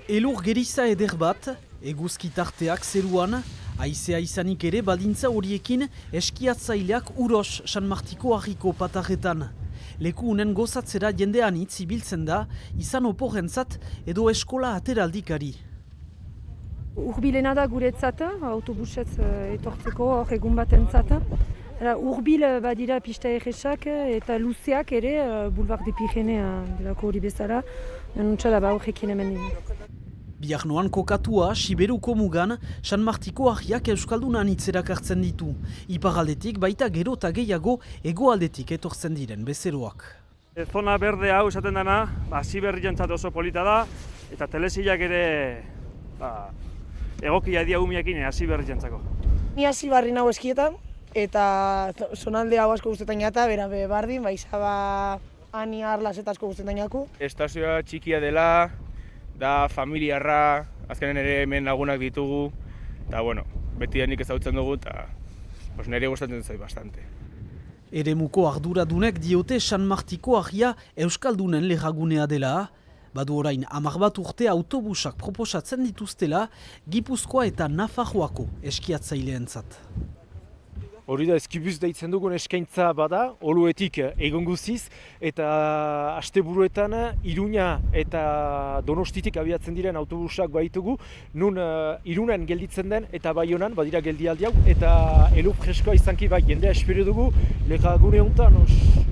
Elur geriza eder bat, eguzki tarteak zeruan, haizea izanik ere baldintza horiekin eskiatzaileak Uros San Martiko harriko patarretan. Leku unen gozatzera jendean hitz ibiltzen da, izan oporrentzat edo eskola ateraldikari. Urbilena da guretzat, autobusez etortzeko hor egun batentzat. Urbil badira pista erresak eta luzeak ere Boulevard de Pirene delako hori bezala, nuntxala horrekin hemen dira. Biarnoan kokatua, Siberuko mugan, San Martiko harriak Euskaldunan hitzerak hartzen ditu. Iparaldetik baita gero eta gehiago hegoaldetik etortzen diren bezeroak. Zona berde hau esaten dena, Siberrientzat oso polita da, eta telesillak ere egokia dia umiekin Siberrientzako. Ni Asibarri nago eskietan, eta zonalde hau asko guztetan jata, bera bardin, baizaba ani arlas eta asko guztetan jaku. Estazioa txikia dela, da familiarra, azkenen ere hemen lagunak ditugu, eta beti denik ezagutzen dugu, eta nire gustatzen zait bastante. Eremuko arduradunek diote San Martiko harria Euskaldunen lehagunea dela, badu orain 10 bat urte autobusak proposatzen dituztela Gipuzkoa eta Nafarroako eskiatzaileentzat. Hori da, eskibus deitzen dugun eskaintza bada, oluetik egon guziz, eta asteburuetan Iruña eta Donostitik abiatzen diren autobusak baitugu, nun Irunen gelditzen den eta Baionan badira geldialdi hau, eta elu freskoa izanki bai jendea espero dugu, legagune honetan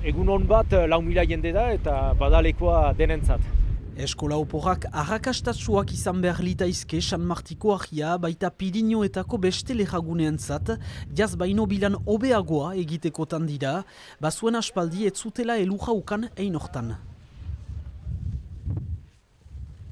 egun hon bat 4.000 jende da eta badalekoa denentzat. Eskola oporrak arrakastatsuak izan behar litaizke San Martiko harria baita Pirinioetako beste lehaguneentzat, jaz baino bilan hobeagoa egitekotan dira, bazuen aspaldi ez zutela elurra ukan ein hortan.